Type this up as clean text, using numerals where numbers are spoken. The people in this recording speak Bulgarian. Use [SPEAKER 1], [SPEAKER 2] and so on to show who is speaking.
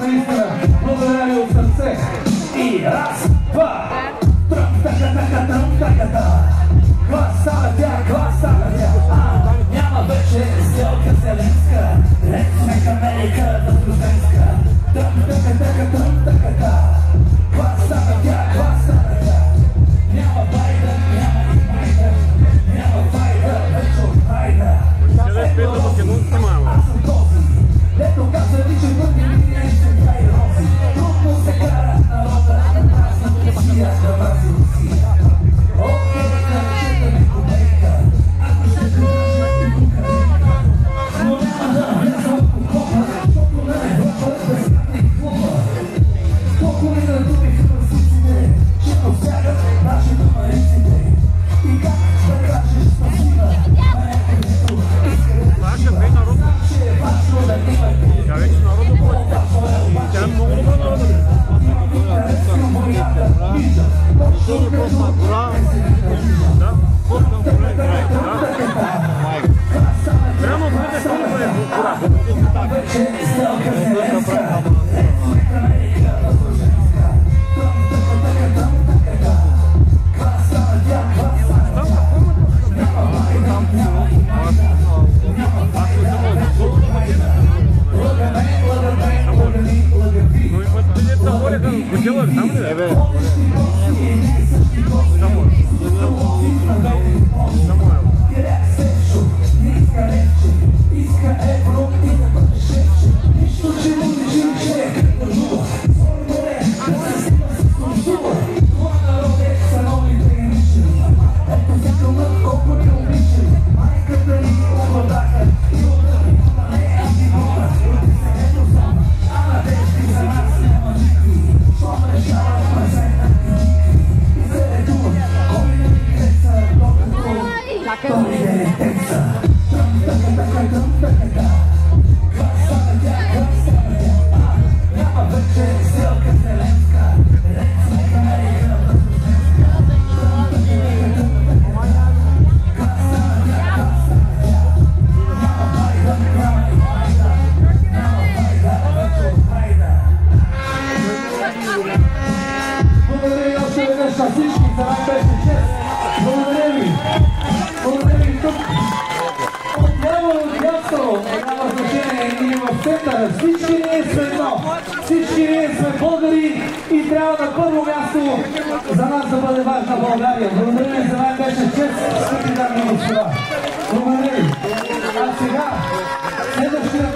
[SPEAKER 1] наистина. Благодаря ви от сърце. И раз, два, тръм-така-така-тръм-така-та. Гласа на тя, гласа на тя. Няма вече сделка зеленска. Лет сме към Америка, възрожденска. Тръм-така-така-тръм-така-та. Гласа на тя, гласа на тя. Няма Байден, няма и Байден. Няма Байден, вече от Байден. Аз съм този. Лето каза ви, че първи ми не се прави рози. Трудно се кара народа. Празна Русия, да мрази Русия. Окей, да речете ми комейка. Ако ще те държа и Украинка. Но няма да влезва в окопа, защото на Европа безкратни клуба. Толкова ми надубиха русиците, че посягат нашите мариците. И как да кажеш спасиба на някъдето искрено. Че е важно да имате. Тя е много добра народа.
[SPEAKER 2] Прямо бъде колко е гора. Всички ние сме българи и трябва на първо място за нас да бъде важна България. Благодаря ви, за мен беше чест, скъпи дами и господа. Благодаря ви. А сега следващия